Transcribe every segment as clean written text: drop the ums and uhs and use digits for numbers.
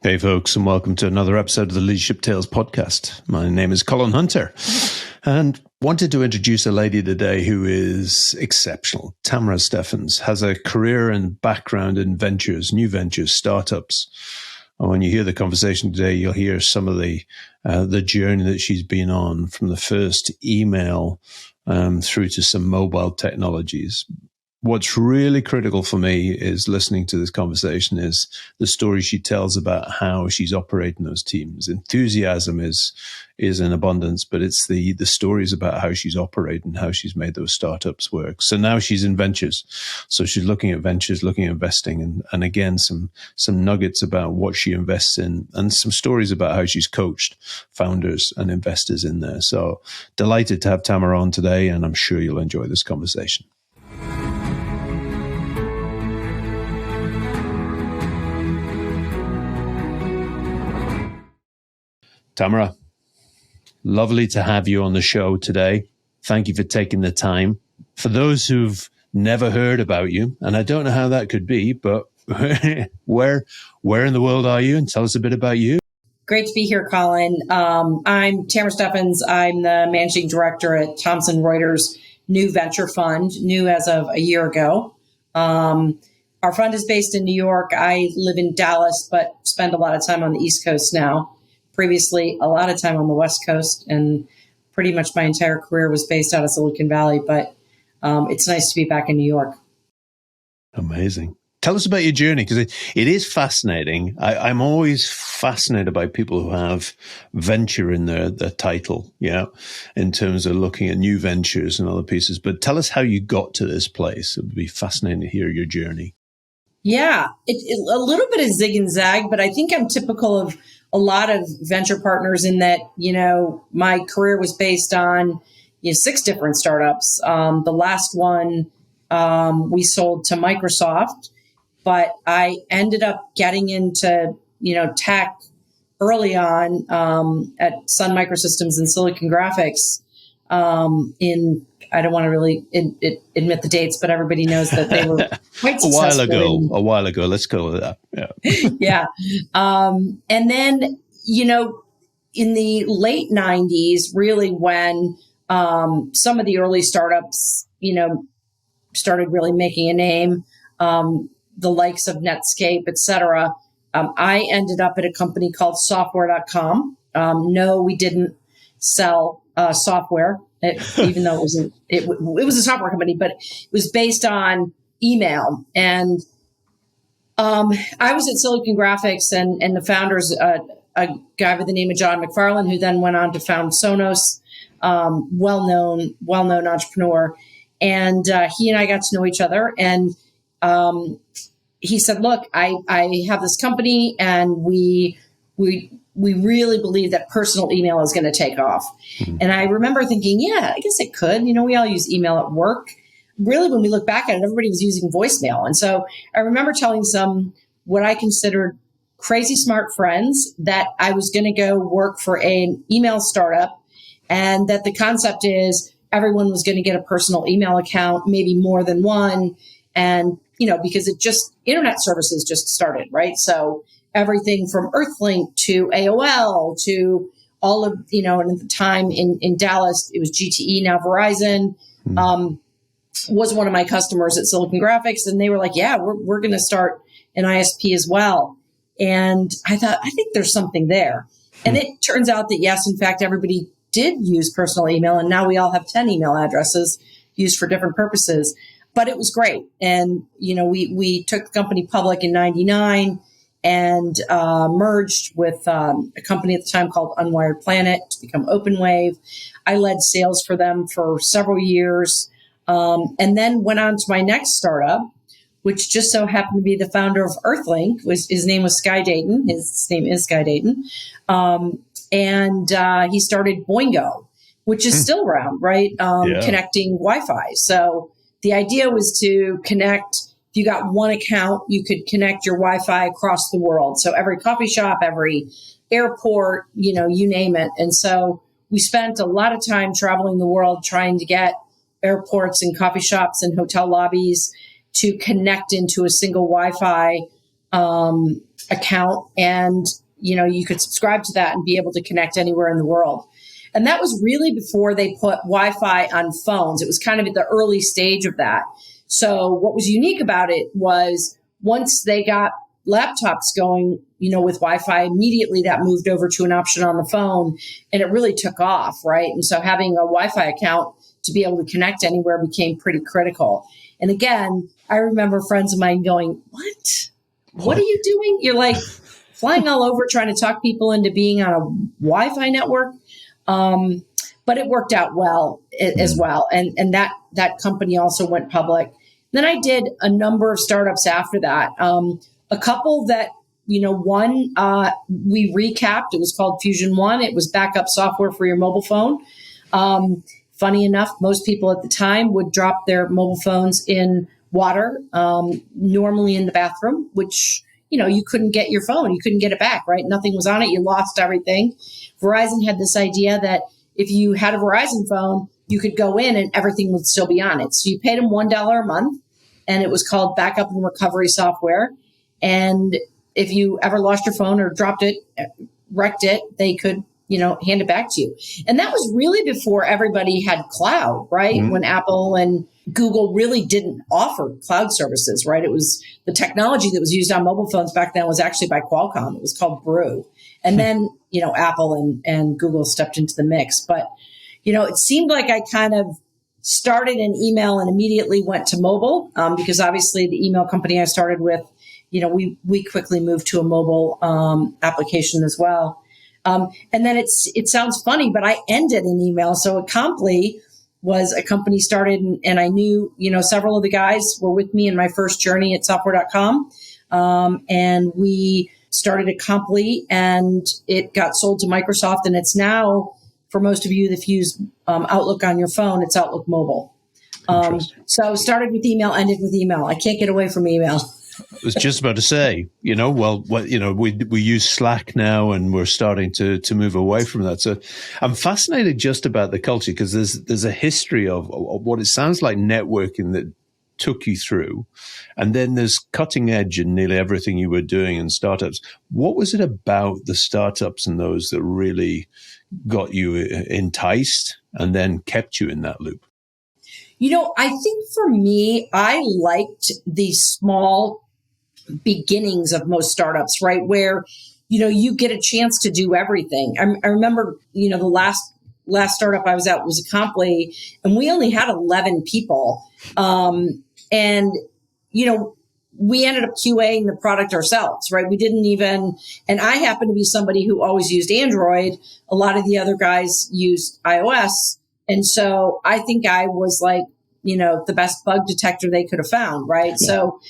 Hey folks, and welcome to another episode of the Leadership Tales podcast. My name is Colin Hunter, and wanted to introduce a lady today who is exceptional. Tamara Steffens has a career and background in ventures, new ventures, startups. And when you hear the conversation today, you'll hear some of the journey that she's been on, from the first email through to some mobile technologies. What's really critical for me is listening to this conversation is the story she tells about how she's operating those teams. Enthusiasm is in abundance, but it's the stories about how she's operating, how she's made those startups work. So now she's in ventures. So she's looking at ventures, looking at investing, and again, some nuggets about what she invests in and some stories about how she's coached founders and investors in there. So delighted to have Tamara on today, and I'm sure you'll enjoy this conversation. Tamara, lovely to have you on the show today. Thank you for taking the time. For those who've never heard about you, and I don't know how that could be, but where in the world are you? And tell us a bit about you. Great to be here, Colin. I'm Tamara Steffens. I'm the managing director at Thomson Reuters' new venture fund, new as of a year ago. Our fund is based in New York. I live in Dallas, but spend a lot of time on the East Coast now. Previously, a lot of time on the West Coast, and pretty much my entire career was based out of Silicon Valley, but it's nice to be back in New York. Amazing. Tell us about your journey, because it is fascinating. I'm always fascinated by people who have venture in their title, in terms of looking at new ventures and other pieces. But tell us how you got to this place. It would be fascinating to hear your journey. Yeah, a little bit of zig and zag, but I think I'm typical of a lot of venture partners in that, my career was based on 6 different startups. The last one we sold to Microsoft, but I ended up getting into, tech early on at Sun Microsystems and Silicon Graphics I don't want to really admit the dates, but everybody knows that they were quite successful. A while ago. Let's go with that. Yeah. Yeah. And then, in the late 90s, really when some of the early startups, started really making a name, the likes of Netscape, et cetera, I ended up at a company called software.com. No, we didn't sell software. Even though it was a software company, but it was based on email. And I was at Silicon Graphics, and the founders, a guy by the name of John McFarlane, who then went on to found Sonos, well-known entrepreneur. And he and I got to know each other. And he said, "Look, I have this company, and we really believe that personal email is going to take off." Mm-hmm. And I remember thinking, yeah, I guess it could. We all use email at work. Really, when we look back at it, everybody was using voicemail. And so I remember telling some what I considered crazy smart friends that I was going to go work for an email startup, and that the concept is everyone was going to get a personal email account, maybe more than one. And, because internet services just started, right? So everything from Earthlink to AOL to all of, and at the time in Dallas, it was GTE, now Verizon, was one of my customers at Silicon Graphics. And they were like, yeah, we're going to start an ISP as well. And I thought, I think there's something there. And it turns out that, yes, in fact, everybody did use personal email. And now we all have 10 email addresses used for different purposes. But it was great. And, we took the company public in 99. And merged with a company at the time called Unwired Planet to become OpenWave. I led sales for them for several years, and then went on to my next startup, which just so happened to be the founder of Earthlink. His name was Sky Dayton. His name is Sky Dayton. And he started Boingo, which is still around, right? Connecting Wi-Fi. So the idea was to connect. If you got one account, you could connect your Wi-Fi across the world. So every coffee shop, every airport, you name it. And so we spent a lot of time traveling the world trying to get airports and coffee shops and hotel lobbies to connect into a single Wi-Fi account, and you could subscribe to that and be able to connect anywhere in the world. And that was really before they put Wi-Fi on phones. It was kind of at the early stage of that. So what was unique about it was once they got laptops going, with Wi-Fi, immediately that moved over to an option on the phone, and it really took off, right? And so having a Wi-Fi account to be able to connect anywhere became pretty critical. And again, I remember friends of mine going, what are you doing? You're like flying all over trying to talk people into being on a Wi-Fi network. But it worked out well as well. And that company also went public. Then I did a number of startups after that. A couple that, one, we recapped. It was called Fusion One. It was backup software for your mobile phone. Funny enough, most people at the time would drop their mobile phones in water, normally in the bathroom, which, you couldn't get your phone. You couldn't get it back, right? Nothing was on it. You lost everything. Verizon had this idea that if you had a Verizon phone, you could go in and everything would still be on it. So you paid them $1 a month, and it was called backup and recovery software. And if you ever lost your phone or dropped it, wrecked it, they could, hand it back to you. And that was really before everybody had cloud, right? Mm-hmm. When Apple and Google really didn't offer cloud services, right? It was the technology that was used on mobile phones back then was actually by Qualcomm. It was called Brew. And then, Apple and Google stepped into the mix. But, it seemed like I kind of started in email and immediately went to mobile because obviously the email company I started with, we quickly moved to a mobile application as well. And then it sounds funny, but I ended in email. So Accompli was a company started, and I knew, several of the guys were with me in my first journey at software.com. And we started Accompli, and it got sold to Microsoft, and it's now, for most of you that use Outlook on your phone, it's Outlook Mobile. So started with email, ended with email. I can't get away from email. I was just about to say, we use Slack now, and we're starting to move away from that. So I'm fascinated just about the culture, because there's a history of what it sounds like networking that took you through, and then there's cutting edge in nearly everything you were doing in startups. What was it about the startups and those that really got you enticed and then kept you in that loop? I think for me, I liked the small beginnings of most startups, right? Where, you get a chance to do everything. I remember, the last startup I was at was Accompli, and we only had 11 people. And we ended up QAing the product ourselves, right? We didn't even, and I happen to be somebody who always used Android. A lot of the other guys used iOS. And so I think I was like, the best bug detector they could have found, right? Yeah. So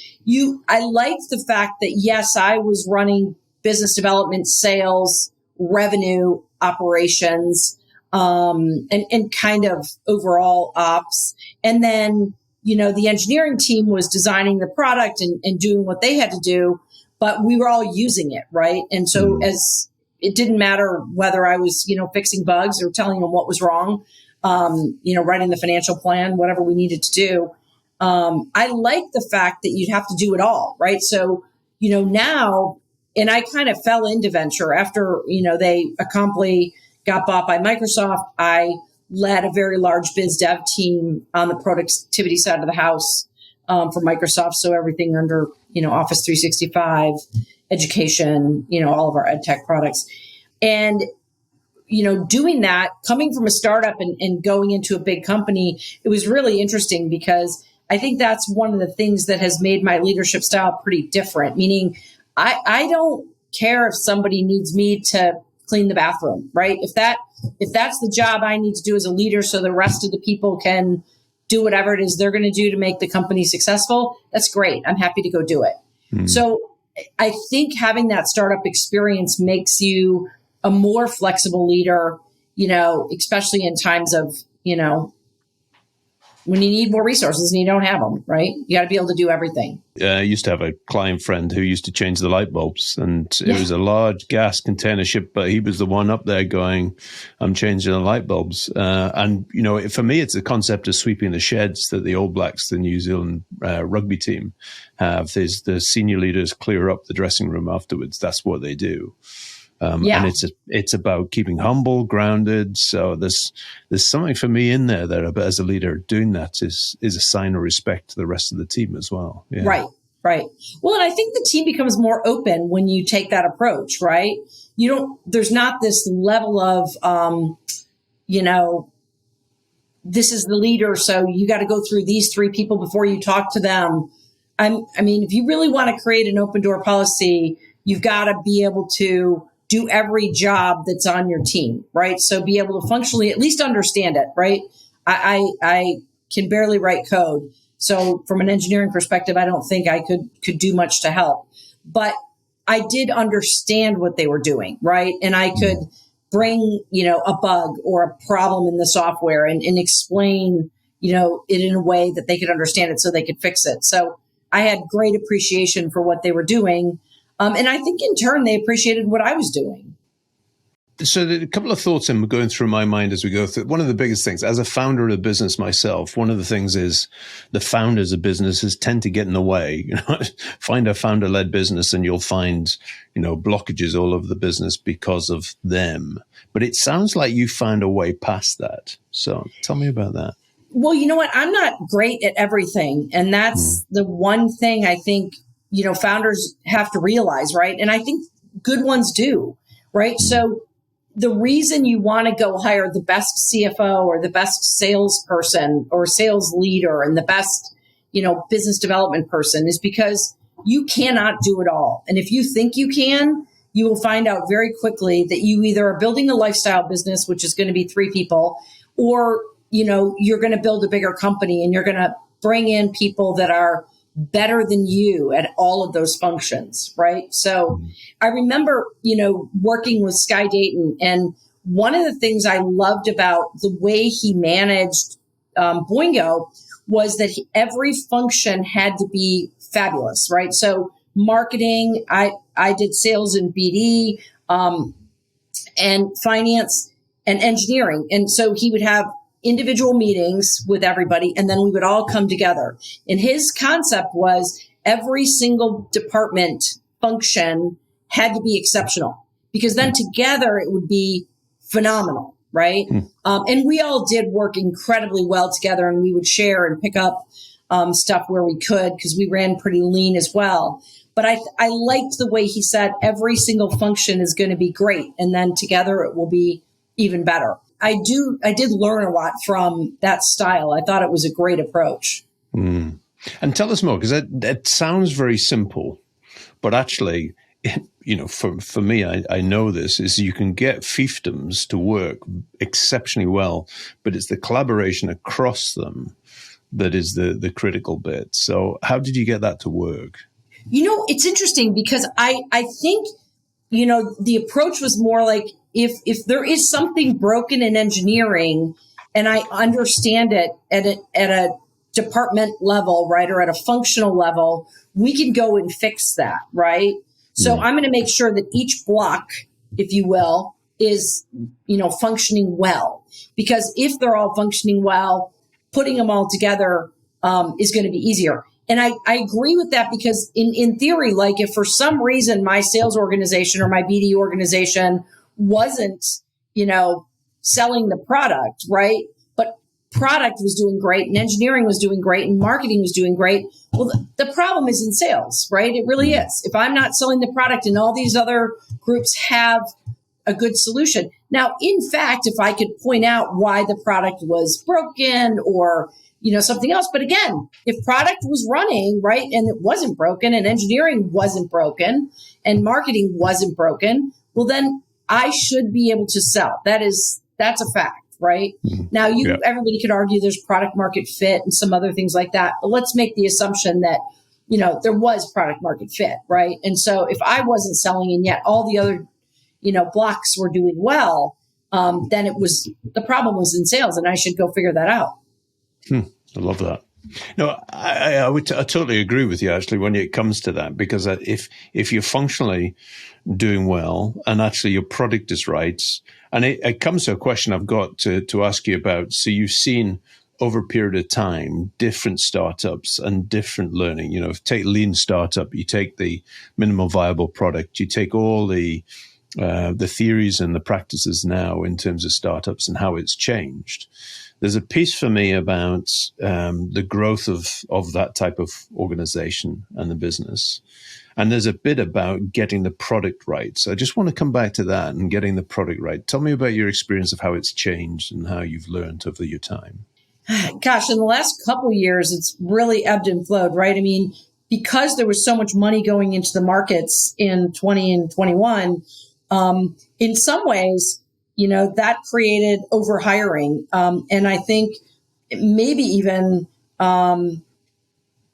I liked the fact that, yes, I was running business development, sales, revenue, operations, and kind of overall ops. And then, the engineering team was designing the product and doing what they had to do, but we were all using it, right? And so as it didn't matter whether I was, fixing bugs or telling them what was wrong, writing the financial plan, whatever we needed to do. I like the fact that you'd have to do it all, right? So, now, and I kind of fell into venture after, Accompli got bought by Microsoft. I led a very large biz dev team on the productivity side of the house for Microsoft. So everything under, Office 365, education, all of our ed tech products. And doing that, coming from a startup and going into a big company, it was really interesting because I think that's one of the things that has made my leadership style pretty different. Meaning, I don't care if somebody needs me to clean the bathroom, right? If that's the job I need to do as a leader so the rest of the people can do whatever it is they're going to do to make the company successful, that's great. I'm happy to go do it. So I think having that startup experience makes you a more flexible leader, especially in times of, when you need more resources and you don't have them, right? You got to be able to do everything. I used to have a client friend who used to change the light bulbs, and it was a large gas container ship, but he was the one up there going, I'm changing the light bulbs. And, for me, it's the concept of sweeping the sheds that the All Blacks, the New Zealand rugby team, have. There's the senior leaders clear up the dressing room afterwards. That's what they do. And it's about keeping humble, grounded. So there's something for me in there that as a leader doing that is a sign of respect to the rest of the team as well. Yeah. Right. Well, and I think the team becomes more open when you take that approach, right? There's not this level of, this is the leader, so you got to go through these 3 people before you talk to them. If you really want to create an open door policy, you've got to be able to do every job that's on your team, right? So be able to functionally at least understand it, right? I can barely write code. So from an engineering perspective, I don't think I could do much to help. But I did understand what they were doing, right? And I could bring, a bug or a problem in the software and explain, it in a way that they could understand it so they could fix it. So I had great appreciation for what they were doing. And I think in turn, they appreciated what I was doing. So a couple of thoughts are going through my mind as we go through. One of the biggest things, as a founder of a business myself, one of the things is the founders of businesses tend to get in the way. Find a founder-led business and you'll find, blockages all over the business because of them. But it sounds like you found a way past that. So tell me about that. Well, you know what? I'm not great at everything. And that's the one thing I think, founders have to realize, right? And I think good ones do, right? So the reason you want to go hire the best CFO or the best salesperson or sales leader and the best, business development person is because you cannot do it all. And if you think you can, you will find out very quickly that you either are building a lifestyle business, which is going to be 3 people, or, you're going to build a bigger company and you're going to bring in people that are better than you at all of those functions, right? So I remember, working with Sky Dayton, and one of the things I loved about the way he managed Boingo was that every function had to be fabulous, right? So marketing, I did sales and BD, and finance and engineering. And so he would have individual meetings with everybody, and then we would all come together. And his concept was every single department function had to be exceptional, because then together it would be phenomenal, right? And we all did work incredibly well together, and we would share and pick up stuff where we could, because we ran pretty lean as well. But I liked the way he said every single function is going to be great, and then together it will be even better. I did learn a lot from that style. I thought it was a great approach. And tell us more, because that sounds very simple, but actually, for me, I know this is you can get fiefdoms to work exceptionally well, but it's the collaboration across them that is the critical bit. So how did you get that to work? It's interesting because I think, the approach was more like, if there is something broken in engineering and I understand it at a department level, right, or at a functional level, we can go and fix that, right? So I'm going to make sure that each block, if you will, is, functioning well. Because if they're all functioning well, putting them all together is going to be easier. And I agree with that, because in theory, like if for some reason my sales organization or my BD organization wasn't, selling the product, right? But product was doing great and engineering was doing great and marketing was doing great. Well, the problem is in sales, right? It really is. If I'm not selling the product and all these other groups have a good solution. Now, in fact, if I could point out why the product was broken or something else. But again, if product was running, right, and it wasn't broken and engineering wasn't broken and marketing wasn't broken, well, then I should be able to sell. That's a fact, right? Now, everybody could argue there's product market fit and some other things like that. But let's make the assumption that, there was product market fit, right? And so if I wasn't selling and yet all the other, blocks were doing well, then the problem was in sales and I should go figure that out. I love that. No, I totally agree with you actually when it comes to that, because if you're functionally doing well and actually your product is right, and it comes to a question I've got to ask you about. So you've seen over a period of time different startups and different learning. You know, take lean startup, you take the minimal viable product, you take all the theories and the practices now in terms of startups and how it's changed. There's a piece for me about the growth of that type of organization and the business. And there's a bit about getting the product right. So I just want to come back to that and getting the product right. Tell me about your experience of how it's changed and how you've learned over your time. Gosh, in the last couple of years, it's really ebbed and flowed, right? I mean, because there was so much money going into the markets in 20 and 21, in some ways, that created overhiring. And I think maybe even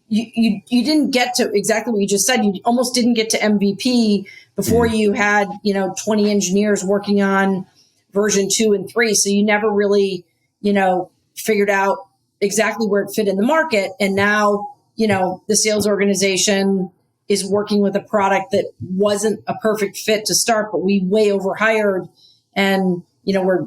you didn't get to exactly what you just said. You almost didn't get to MVP before you had, 20 engineers working on version 2 and 3. So you never really, figured out exactly where it fit in the market. And now, the sales organization is working with a product that wasn't a perfect fit to start, but we way overhired and, we're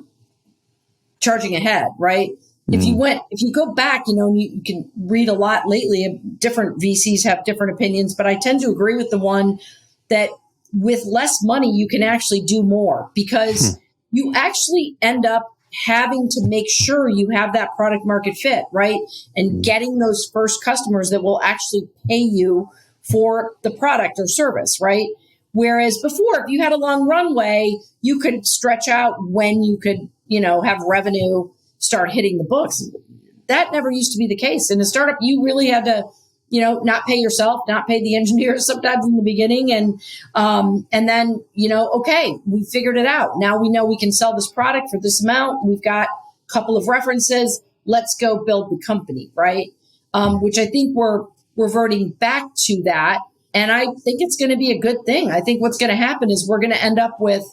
charging ahead, right? If you go back, you can read a lot lately. Different VCs have different opinions, but I tend to agree with the one that with less money, you can actually do more because you actually end up having to make sure you have that product market fit, right? And getting those first customers that will actually pay you for the product or service, right? Whereas before, if you had a long runway, you could stretch out when you could, have revenue start hitting the books. That never used to be the case. In a startup, you really had to, not pay yourself, not pay the engineers sometimes in the beginning. And then, okay, we figured it out. Now we know we can sell this product for this amount. We've got a couple of references. Let's go build the company, right? Which I think we're reverting back to that. And I think it's going to be a good thing. I think what's going to happen is we're going to end up with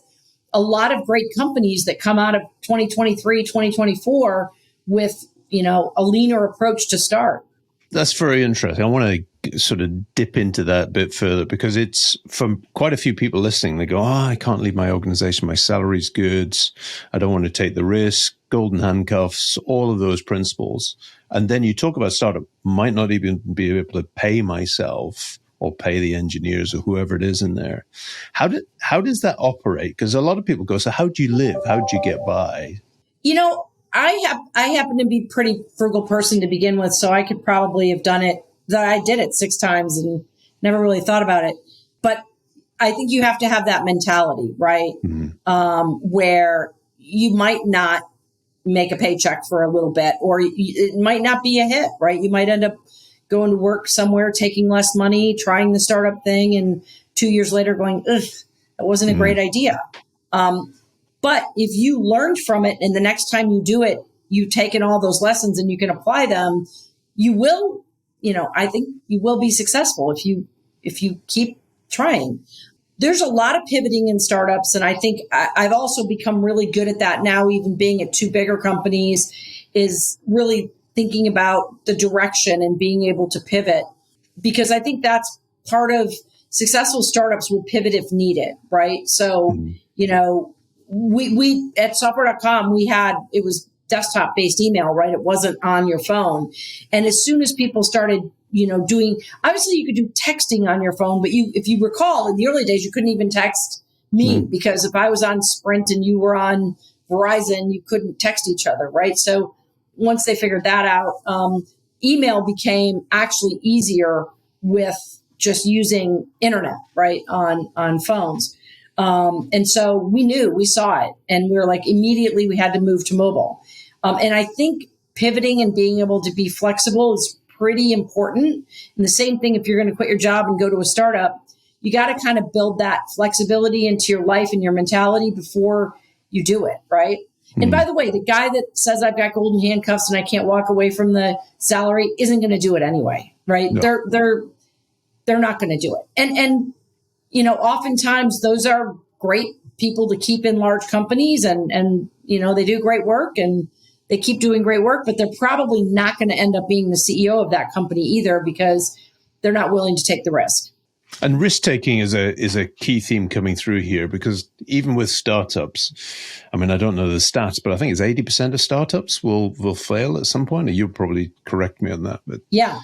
a lot of great companies that come out of 2023, 2024 with, a leaner approach to start. That's very interesting. I want to sort of dip into that a bit further because it's from quite a few people listening. They go, I can't leave my organization. My salary's good. I don't want to take the risk, golden handcuffs, all of those principles. And then you talk about startup, might not even be able to pay myself or pay the engineers or whoever it is in there. How does that operate? Because a lot of people go, so how do you live? How do you get by? I happen to be a pretty frugal person to begin with, so I could probably have done it. That I did it 6 times and never really thought about it. But I think you have to have that mentality, right? Where you might not make a paycheck for a little bit, or it might not be a hit, right? You might end up going to work somewhere, taking less money, trying the startup thing, and 2 years later going, ugh, that wasn't a great idea. But if you learned from it and the next time you do it, you've taken all those lessons and you can apply them, you will, I think you will be successful if you keep trying. There's a lot of pivoting in startups. And I think I've also become really good at that now, even being at 2 bigger companies, is really thinking about the direction and being able to pivot, because I think that's part of successful startups will pivot if needed, right? So, we at software.com, it was desktop based email, right? It wasn't on your phone. And as soon as people started, doing, obviously you could do texting on your phone, but if you recall in the early days, you couldn't even text me because if I was on Sprint and you were on Verizon, you couldn't text each other, right? So once they figured that out, email became actually easier with just using internet, right? On phones. And so we saw it, and we were like, immediately we had to move to mobile. And I think pivoting and being able to be flexible is pretty important. And the same thing, if you're going to quit your job and go to a startup, you got to kind of build that flexibility into your life and your mentality before you do it, right? And by the way, the guy that says I've got golden handcuffs and I can't walk away from the salary isn't going to do it anyway, right? No. They're not going to do it. And oftentimes those are great people to keep in large companies and they do great work and they keep doing great work, but they're probably not going to end up being the CEO of that company either because they're not willing to take the risk. And risk taking is a key theme coming through here, because even with startups, I mean, I don't know the stats, but I think it's 80% of startups will fail at some point. And you'll probably correct me on that. But yeah,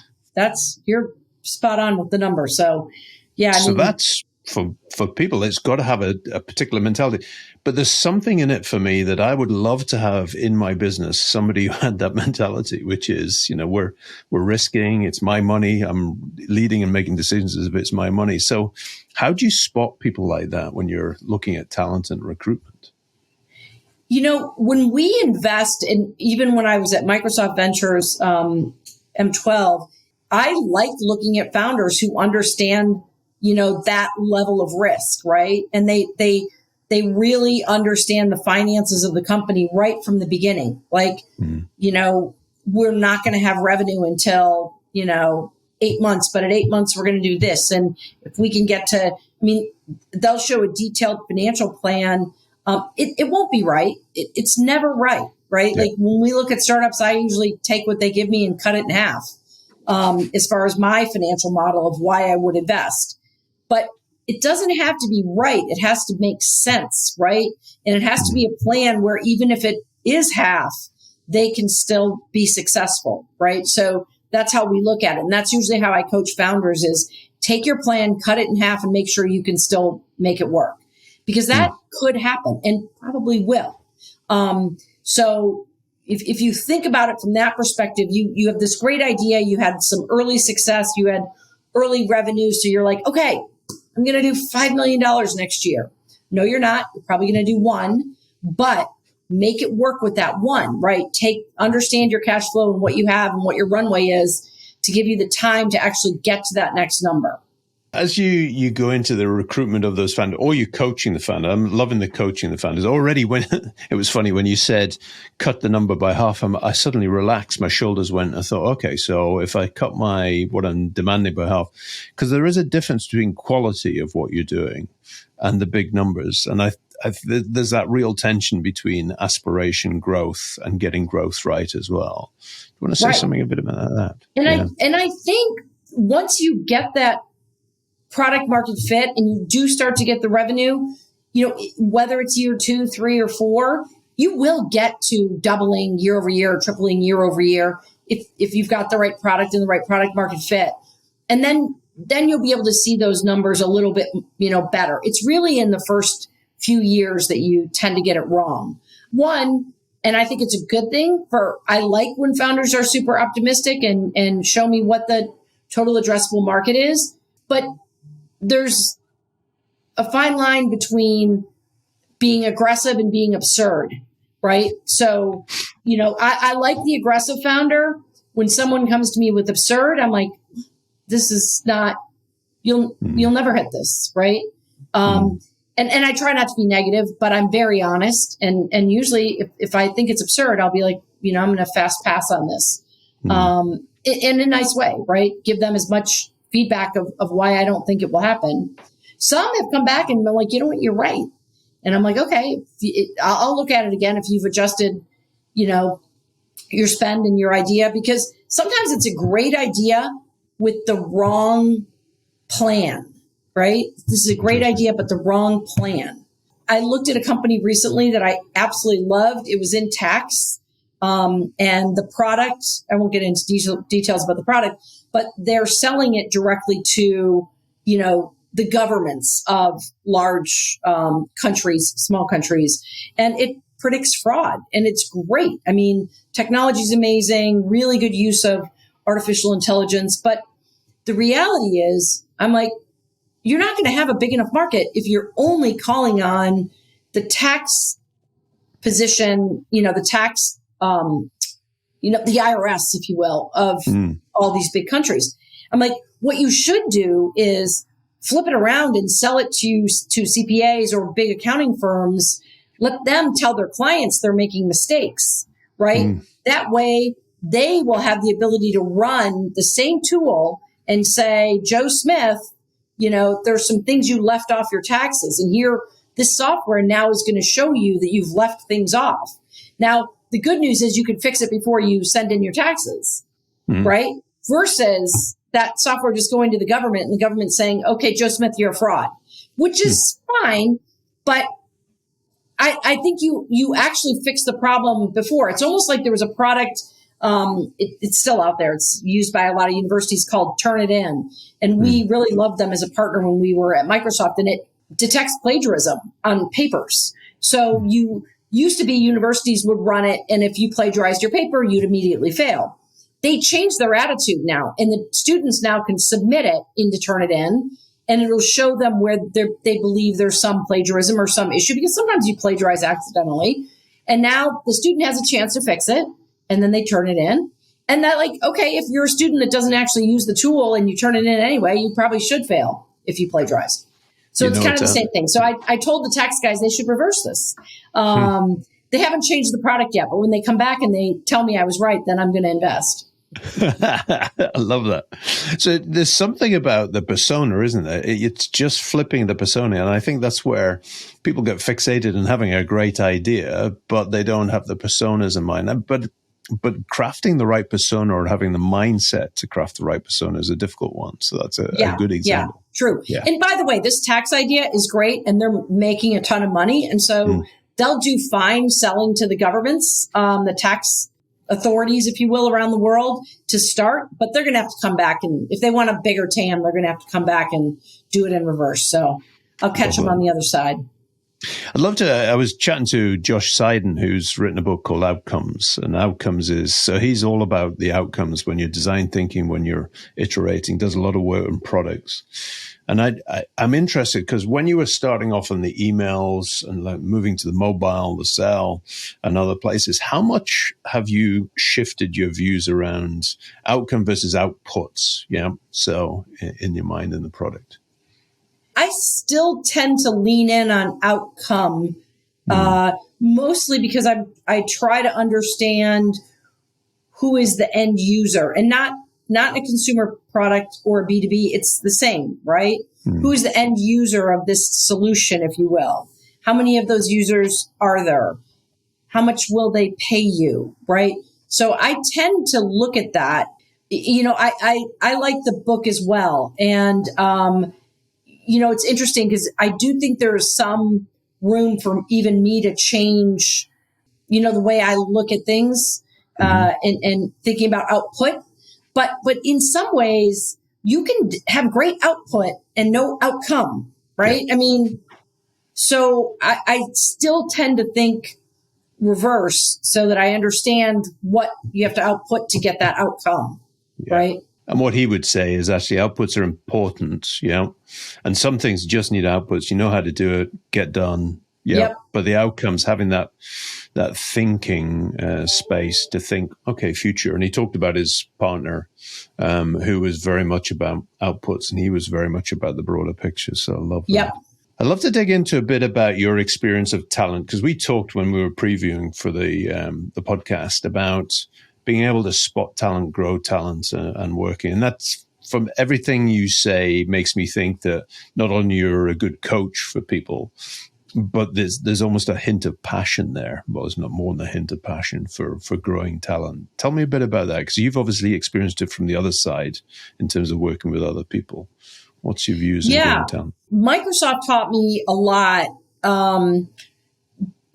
you're spot on with the number. So yeah, so that's for people. It's got to have a particular mentality. But there's something in it for me that I would love to have in my business. Somebody who had that mentality, which is, we're risking. It's my money. I'm leading and making decisions as if it's my money. So, how do you spot people like that when you're looking at talent and recruitment? When we invest, and even when I was at Microsoft Ventures M12, I like looking at founders who understand, that level of risk, right? And they really understand the finances of the company right from the beginning. Like, we're not going to have revenue until, 8 months, but at 8 months, we're going to do this. And if we can get to, they'll show a detailed financial plan. It won't be right. It's never right? Yeah. Like when we look at startups, I usually take what they give me and cut it in half as far as my financial model of why I would invest. But it doesn't have to be right. It has to make sense, right? And it has to be a plan where even if it is half, they can still be successful, right? So that's how we look at it. And that's usually how I coach founders is take your plan, cut it in half, and make sure you can still make it work. Because that could happen and probably will. So if you think about it from that perspective, you have this great idea, you had some early success, you had early revenue. So you're like, okay, I'm going to do $5 million next year. No, you're not. You're probably going to do one, but make it work with that one, right? Understand your cash flow and what you have and what your runway is to give you the time to actually get to that next number. As you go into the recruitment of those founders, or you're coaching the founder, I'm loving the coaching the founders. Already when it was funny when you said cut the number by half, I suddenly relaxed. My shoulders went. I thought, okay, so if I cut what I'm demanding by half, because there is a difference between quality of what you're doing and the big numbers, and there's that real tension between aspiration, growth, and getting growth right as well. Do you want to say something a bit about that? And I think once you get that product market fit and you do start to get the revenue, whether it's year 2, 3, or 4, you will get to doubling year over year, tripling year over year if you've got the right product and the right product market fit. And then you'll be able to see those numbers a little bit, better. It's really in the first few years that you tend to get it wrong. One, and I think it's a good thing I like when founders are super optimistic and show me what the total addressable market is. But there's a fine line between being aggressive and being absurd, right? So, I like the aggressive founder. When someone comes to me with absurd, I'm like, this is not, you'll never hit this, right? And I try not to be negative, but I'm very honest. And usually if I think it's absurd, I'll be like, I'm going to fast pass on this in a nice way, right? Give them as much feedback of why I don't think it will happen. Some have come back and been like, you're right. And I'm like, okay, I'll look at it again if you've adjusted, your spend and your idea, because sometimes it's a great idea with the wrong plan, right? This is a great idea, but the wrong plan. I looked at a company recently that I absolutely loved. It was in tax. And the product, I won't get into details about the product, but they're selling it directly to, the governments of large countries, small countries, and it predicts fraud. And it's great. I mean, technology is amazing, really good use of artificial intelligence. But the reality is, I'm like, you're not going to have a big enough market if you're only calling on the tax position, the tax, the IRS, if you will, of all these big countries. I'm like, what you should do is flip it around and sell it to CPAs or big accounting firms. Let them tell their clients they're making mistakes, right? That way they will have the ability to run the same tool and say, Joe Smith, there's some things you left off your taxes. And here, this software now is going to show you that you've left things off. Now, the good news is you can fix it before you send in your taxes, right? Versus that software just going to the government and the government saying, okay, Joe Smith, you're a fraud, which is fine. But I think you actually fixed the problem before. It's almost like there was a product, it's still out there. It's used by a lot of universities called Turnitin. And we really loved them as a partner when we were at Microsoft, and it detects plagiarism on papers. So you used to be universities would run it, and if you plagiarized your paper, you'd immediately fail. They changed their attitude now, and the students now can submit it into Turnitin, and it'll show them where they believe there's some plagiarism or some issue, because sometimes you plagiarize accidentally. And now the student has a chance to fix it, and then they turn it in. And that, like, okay, if you're a student that doesn't actually use the tool and you turn it in anyway, you probably should fail if you plagiarize. So it's kind of the same thing. So I told the tax guys they should reverse this. They haven't changed the product yet, but when they come back and they tell me I was right, then I'm going to invest. I love that. So there's something about the persona, isn't there? It's just flipping the persona. And I think that's where people get fixated on having a great idea, but they don't have the personas in mind. But crafting the right persona or having the mindset to craft the right persona is a difficult one. So that's a good example. Yeah, true. Yeah. And by the way, this tax idea is great, and they're making a ton of money. And so they'll do fine selling to the governments, the tax authorities, if you will, around the world to start, but they're going to have to come back. And if they want a bigger TAM, they're going to have to come back and do it in reverse. So I'll catch them on the other side. I'd love to. I was chatting to Josh Seiden, who's written a book called Outcomes, and Outcomes so he's all about the outcomes when you're design thinking, when you're iterating, does a lot of work on products. And I'm interested because when you were starting off on the emails and like moving to the mobile, the cell and other places, how much have you shifted your views around outcome versus outputs? Yeah. So in your mind in the product. I still tend to lean in on outcome, mostly because I try to understand who is the end user, and not a consumer product or a B2B. It's the same, right? Who is the end user of this solution, if you will? How many of those users are there? How much will they pay you, right? So I tend to look at that. You know, I like the book as well. And, you know, it's interesting because I do think there is some room for even me to change, you know, the way I look at things and thinking about output. But in some ways, you can have great output and no outcome, right? Yeah. I mean, so I still tend to think reverse so that I understand what you have to output to get that outcome, right? And what he would say is actually outputs are important, you know, and some things just need outputs. You know how to do it, get done. Yeah. Yep. But the outcomes, having that thinking space to think, okay, future. And he talked about his partner, who was very much about outputs, and he was very much about the broader picture. So I love that. Yep. I'd love to dig into a bit about your experience of talent, because we talked when we were previewing for the podcast about being able to spot talent, grow talent, and working. And that's, from everything you say, makes me think that not only you're a good coach for people, but there's almost a hint of passion there. Well, it's not more than a hint of passion for growing talent. Tell me a bit about that, because you've obviously experienced it from the other side in terms of working with other people. What's your views on growing talent? Microsoft taught me a lot.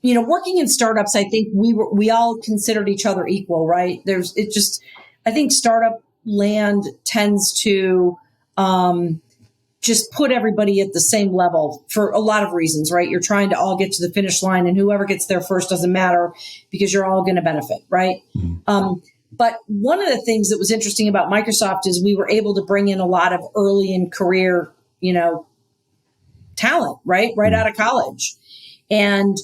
You know, working in startups, I think we all considered each other equal, right? I think startup land tends to just put everybody at the same level for a lot of reasons, right? You're trying to all get to the finish line, and whoever gets there first doesn't matter because you're all going to benefit, right? But one of the things that was interesting about Microsoft is we were able to bring in a lot of early in career, you know, talent, right out of college. And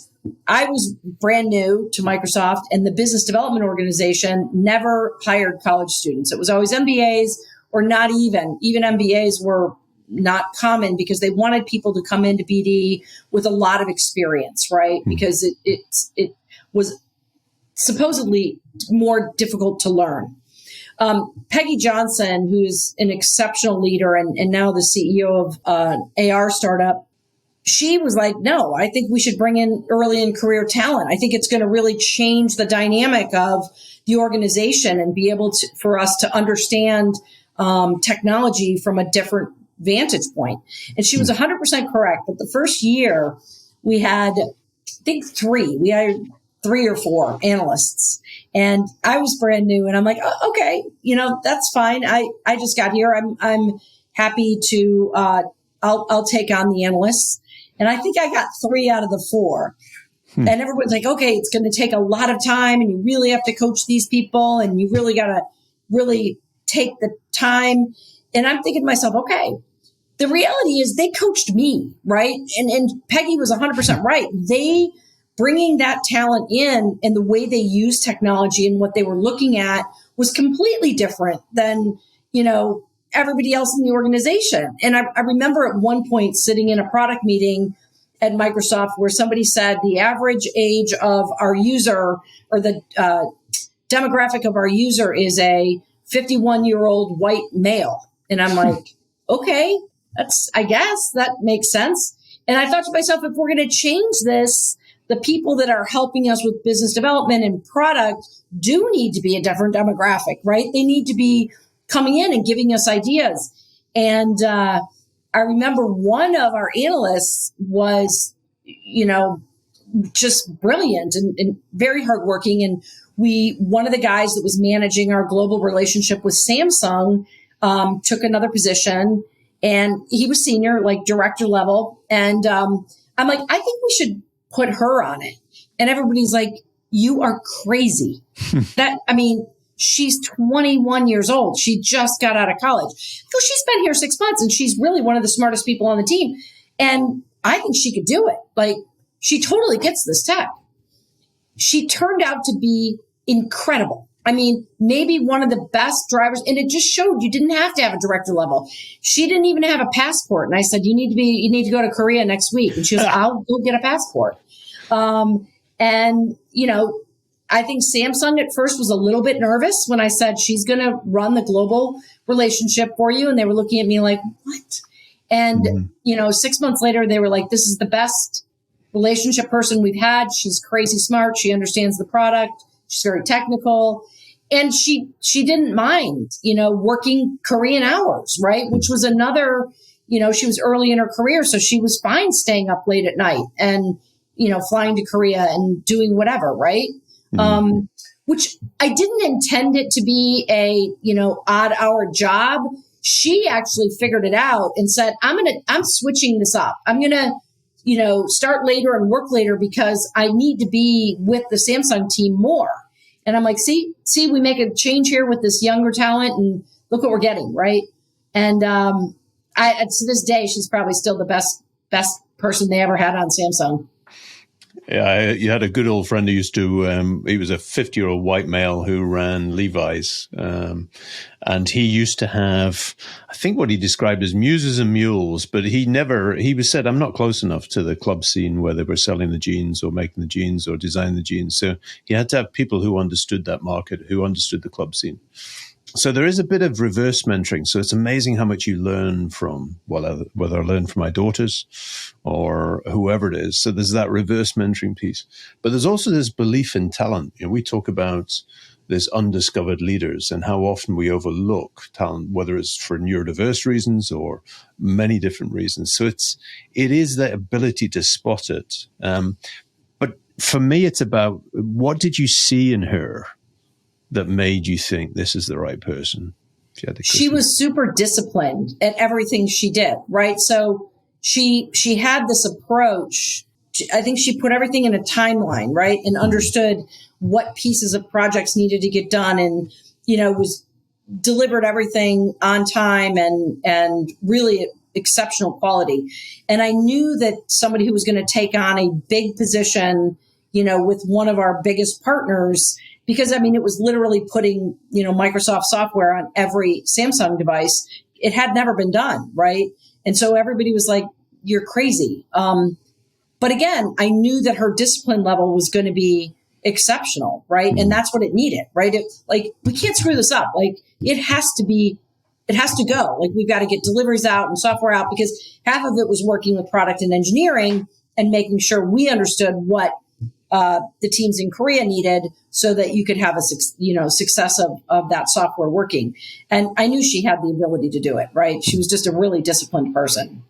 I was brand new to Microsoft, and the business development organization never hired college students. It was always MBAs, or not even MBAs were not common, because they wanted people to come into BD with a lot of experience, right? Because it was supposedly more difficult to learn. Peggy Johnson, who's an exceptional leader and now the CEO of an AR startup, she was like, no, I think we should bring in early in career talent. I think it's going to really change the dynamic of the organization and be able to, for us to understand technology from a different vantage point. And she was 100% correct. But the first year we had, I think we had 3 or 4 analysts, and I was brand new, and I'm like, oh, okay, that's fine. I just got here. I'm happy to, I'll take on the analysts. And I think I got 3 out of the 4. And everyone's like, okay, it's going to take a lot of time, and you really have to coach these people, and you really got to really take the time. And I'm thinking to myself, okay, the reality is they coached me, right? And Peggy was 100% right. They bringing that talent in, and the way they use technology and what they were looking at was completely different than, everybody else in the organization. And I remember at one point sitting in a product meeting at Microsoft where somebody said the average age of our user, or the demographic of our user, is a 51-year-old white male. And I'm like, okay, I guess that makes sense. And I thought to myself, if we're going to change this, the people that are helping us with business development and product do need to be a different demographic, right? They need to be coming in and giving us ideas. And I remember one of our analysts was, just brilliant and very hardworking. And one of the guys that was managing our global relationship with Samsung took another position, and he was senior, like director level. And I'm like, I think we should put her on it. And everybody's like, you are crazy. She's 21 years old. She just got out of college. So she's been here 6 months, and she's really one of the smartest people on the team. And I think she could do it. Like, she totally gets this tech. She turned out to be incredible. Maybe one of the best drivers. And it just showed you didn't have to have a director level. She didn't even have a passport. And I said, you need to go to Korea next week. And she was, I'll go get a passport. I think Samsung at first was a little bit nervous when I said she's going to run the global relationship for you. And they were looking at me like, what? And, 6 months later, they were like, this is the best relationship person we've had. She's crazy smart. She understands the product. She's very technical. And she didn't mind, working Korean hours, right? Which was another, she was early in her career. So she was fine staying up late at night and, flying to Korea and doing whatever, right? Which I didn't intend it to be a, odd hour job. She actually figured it out and said, I'm switching this up. I'm going to, start later and work later because I need to be with the Samsung team more. And I'm like, see, we make a change here with this younger talent, and look what we're getting. Right. And, to this day, she's probably still the best person they ever had on Samsung. Yeah, you had a good old friend who used to, he was a 50-year-old white male who ran Levi's. And he used to have, I think what he described as muses and mules, but he said, I'm not close enough to the club scene where they were selling the jeans or making the jeans or designing the jeans. So he had to have people who understood that market, who understood the club scene. So there is a bit of reverse mentoring. So it's amazing how much you learn from, whether I learn from my daughters or whoever it is. So there's that reverse mentoring piece. But there's also this belief in talent. We talk about this undiscovered leaders and how often we overlook talent, whether it's for neurodiverse reasons or many different reasons. So it is the ability to spot it. But for me, it's about, what did you see in her that made you think this is the right person? She was super disciplined at everything she did, right? So she had this approach. I think she put everything in a timeline, right? And understood what pieces of projects needed to get done, and, was delivered everything on time and really exceptional quality. And I knew that somebody who was going to take on a big position, with one of our biggest partners, because, it was literally putting, Microsoft software on every Samsung device. It had never been done, right? And so everybody was like, you're crazy. But again, I knew that her discipline level was going to be exceptional, right? And that's what it needed, right? We can't screw this up. Like, it has to be it has to go. Like, we've got to get deliveries out and software out, because half of it was working with product and engineering and making sure we understood what the teams in Korea needed, so that you could have a success of that software working. And I knew she had the ability to do it, right? She was just a really disciplined person.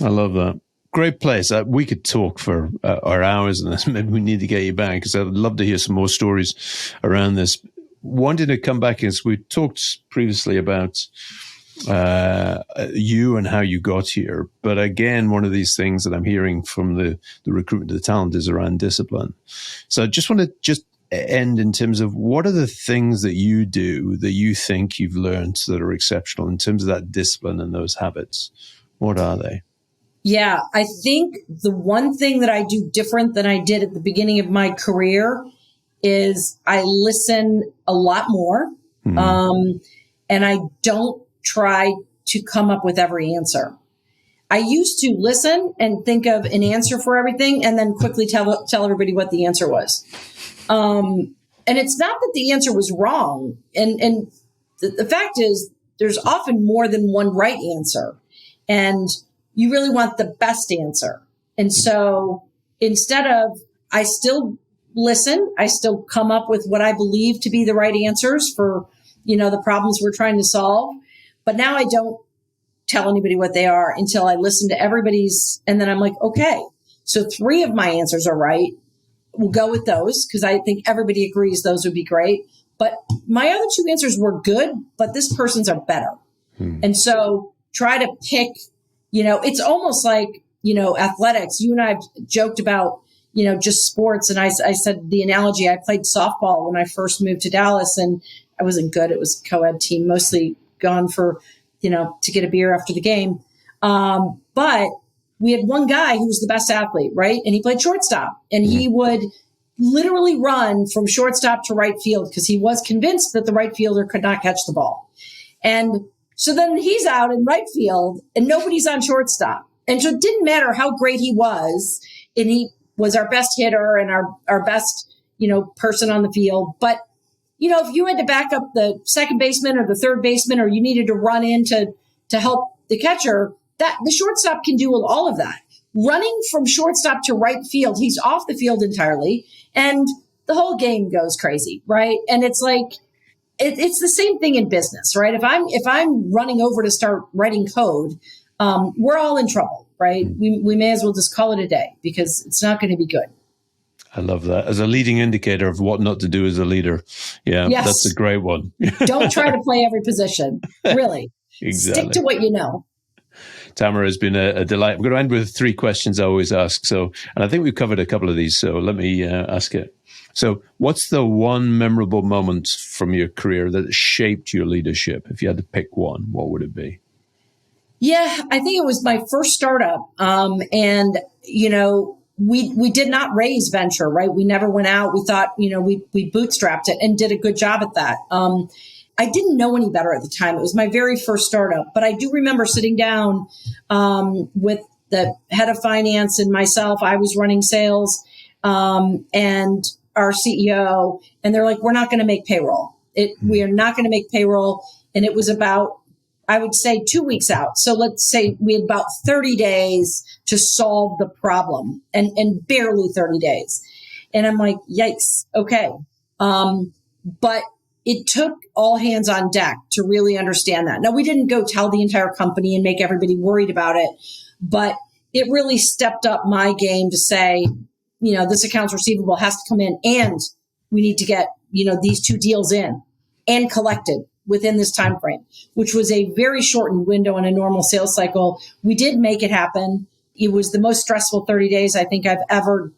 I love that. Great place. We could talk for our hours on this. Maybe we need to get you back, because I'd love to hear some more stories around this. Wanted to come back, as we talked previously about you and how you got here. But again, one of these things that I'm hearing from the recruitment of the talent is around discipline. So I just want to end in terms of, what are the things that you do that you think you've learned that are exceptional in terms of that discipline and those habits? What are they? Yeah, I think the one thing that I do different than I did at the beginning of my career is I listen a lot more. And I don't try to come up with every answer. I used to listen and think of an answer for everything, and then quickly tell everybody what the answer was. And it's not that the answer was wrong. And the fact is, there's often more than one right answer. And you really want the best answer. And so instead of, I still listen, I still come up with what I believe to be the right answers for, the problems we're trying to solve. But now I don't tell anybody what they are until I listen to everybody's. And then I'm like, okay, so 3 of my answers are right. We'll go with those, because I think everybody agrees those would be great. But my other 2 answers were good, but this person's are better. And so try to pick, it's almost like, athletics. You and I have joked about, just sports. And I said the analogy, I played softball when I first moved to Dallas, and I wasn't good. It was a co-ed team, mostly gone for, to get a beer after the game. But we had one guy who was the best athlete, right? And he played shortstop, and he would literally run from shortstop to right field, because he was convinced that the right fielder could not catch the ball. And so then he's out in right field and nobody's on shortstop. And so it didn't matter how great he was. And he was our best hitter and our best, person on the field. But, if you had to back up the second baseman or the third baseman, or you needed to run in to help the catcher, that the shortstop can do all of that. Running from shortstop to right field, he's off the field entirely. And the whole game goes crazy, right? And it's like, it's the same thing in business, right? If I'm running over to start writing code, we're all in trouble, right? We may as well just call it a day, because it's not going to be good. I love that as a leading indicator of what not to do as a leader. Yeah, yes. That's a great one. Don't try to play every position. Really. Exactly. Stick to what you know. Tamara, has been a delight. I'm going to end with 3 questions I always ask. And I think we've covered a couple of these. So let me ask it. So what's the one memorable moment from your career that shaped your leadership? If you had to pick one, what would it be? Yeah, I think it was my first startup. And, we did not raise venture, right? We never went out. We thought, we bootstrapped it and did a good job at that. I didn't know any better at the time. It was my very first startup, but I do remember sitting down with the head of finance and myself. I was running sales and our CEO, and they're like, we're not going to make payroll. We are not going to make payroll. And it was about, I would say, 2 weeks out. So let's say we had about 30 days to solve the problem, and barely 30 days. And I'm like, yikes. Okay. But it took all hands on deck to really understand that. Now, we didn't go tell the entire company and make everybody worried about it, but it really stepped up my game to say, this accounts receivable has to come in, and we need to get, these 2 deals in and collected within this time frame, which was a very shortened window in a normal sales cycle. We did make it happen. It was the most stressful 30 days I think I've ever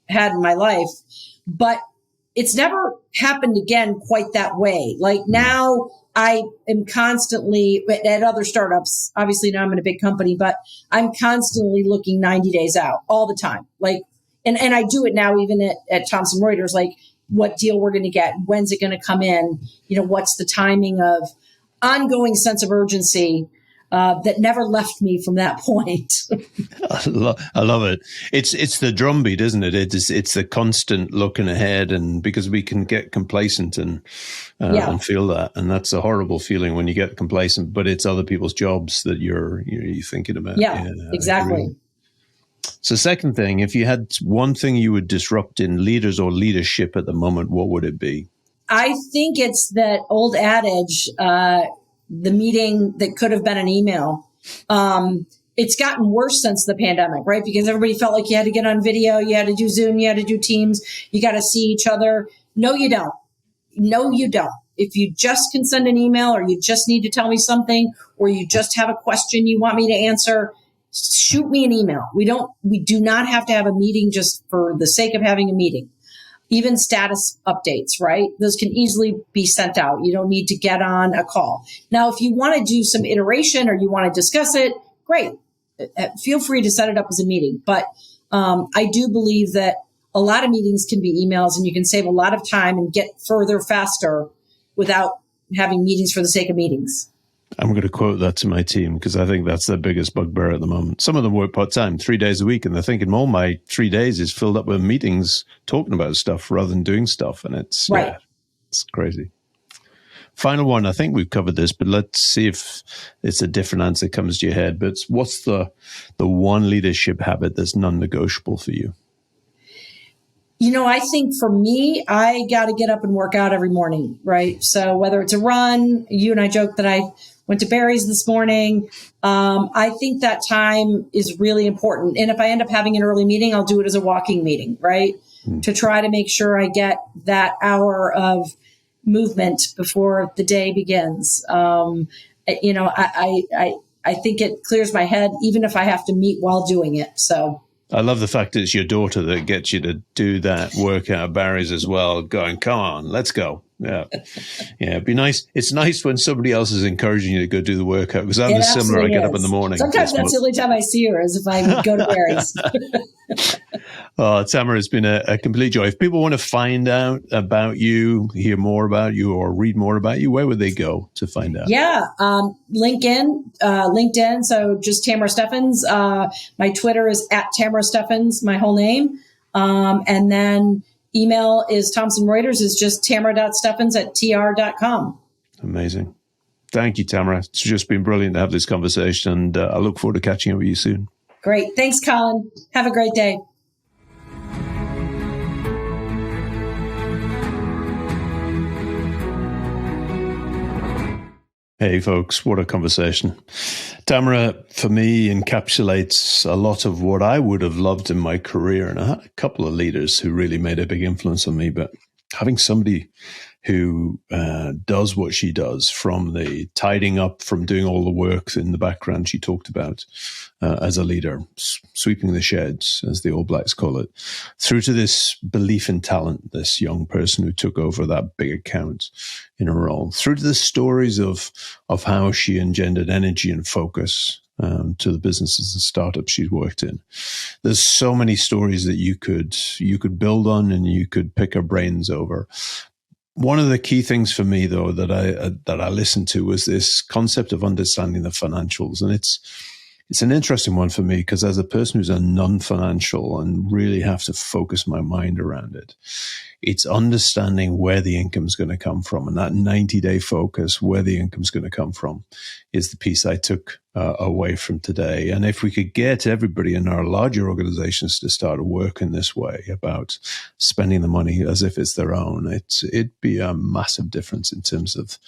had in my life, but it's never happened again quite that way. Like, now I am constantly at other startups. Obviously now I'm in a big company, but I'm constantly looking 90 days out all the time. Like, and I do it now even at Thomson Reuters, like what deal we're going to get, when's it going to come in? What's the timing of ongoing sense of urgency. that never left me from that point. I love it. It's the drumbeat, isn't it? It's the constant looking ahead, and because we can get complacent and feel that, and that's a horrible feeling when you get complacent. But it's other people's jobs that you're thinking about. Yeah, exactly. So, second thing, if you had one thing you would disrupt in leaders or leadership at the moment, what would it be? I think it's that old adage, the meeting that could have been an email. It's gotten worse since the pandemic, right? Because everybody felt like you had to get on video, you had to do Zoom, you had to do Teams, you got to see each other. No, you don't. No, you don't. If you just can send an email, or you just need to tell me something, or you just have a question you want me to answer, shoot me an email. We do not have to have a meeting just for the sake of having a meeting. Even status updates, right? Those can easily be sent out. You don't need to get on a call. Now, if you want to do some iteration or you want to discuss it, great. Feel free to set it up as a meeting. But I do believe that a lot of meetings can be emails, and you can save a lot of time and get further faster without having meetings for the sake of meetings. I'm going to quote that to my team because I think that's their biggest bugbear at the moment. Some of them work part-time, 3 days a week, and they're thinking, well, my 3 days is filled up with meetings talking about stuff rather than doing stuff. And it's, right. It's crazy. Final one, I think we've covered this, but let's see if it's a different answer that comes to your head. But what's the one leadership habit that's non-negotiable for you? I think for me, I got to get up and work out every morning, right? So whether it's a run, you and I joked that I went to Barry's this morning. I think that time is really important. And if I end up having an early meeting, I'll do it as a walking meeting, right? To try to make sure I get that hour of movement before the day begins. I think it clears my head, even if I have to meet while doing it. So I love the fact that it's your daughter that gets you to do that workout at Barry's as well, going, come on, let's go. Yeah. It'd be nice. It's nice when somebody else is encouraging you to go do the workout, because I'm similar. I get up in the morning. Sometimes that's the only time I see her, is if I go to Barry's. Oh, Tamara, it's been a complete joy. If people want to find out about you, hear more about you, or read more about you, where would they go to find out? Yeah. LinkedIn. So just Tamara Steffens. My Twitter is @TamaraSteffens, my whole name. And then email is Thomson Reuters is just tamara.steffens@tr.com. Amazing. Thank you, Tamara. It's just been brilliant to have this conversation, and I look forward to catching up with you soon. Great. Thanks, Colin. Have a great day. Hey, folks, what a conversation. Tamara, for me, encapsulates a lot of what I would have loved in my career. And I had a couple of leaders who really made a big influence on me, but having somebody who does what she does, from the tidying up, from doing all the work in the background she talked about as a leader, sweeping the sheds, as the All Blacks call it, through to this belief in talent, this young person who took over that big account in a role, through to the stories of how she engendered energy and focus to the businesses and startups she'd worked in. There's so many stories that you could build on, and you could pick her brains over. One of the key things for me, though, that I listened to was this concept of understanding the financials. And it's an interesting one for me, because as a person who's a non-financial and really have to focus my mind around it, it's understanding where the income's going to come from. And that 90-day focus, where the income's going to come from, is the piece I took away from today. And if we could get everybody in our larger organizations to start working this way about spending the money as if it's their own, it'd be a massive difference in terms of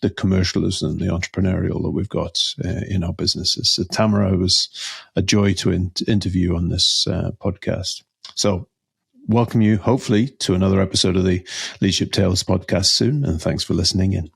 the commercialism and the entrepreneurial that we've got in our businesses. So Tamara, it was a joy to interview on this podcast. So welcome you, hopefully, to another episode of the Leadership Tales podcast soon. And thanks for listening in.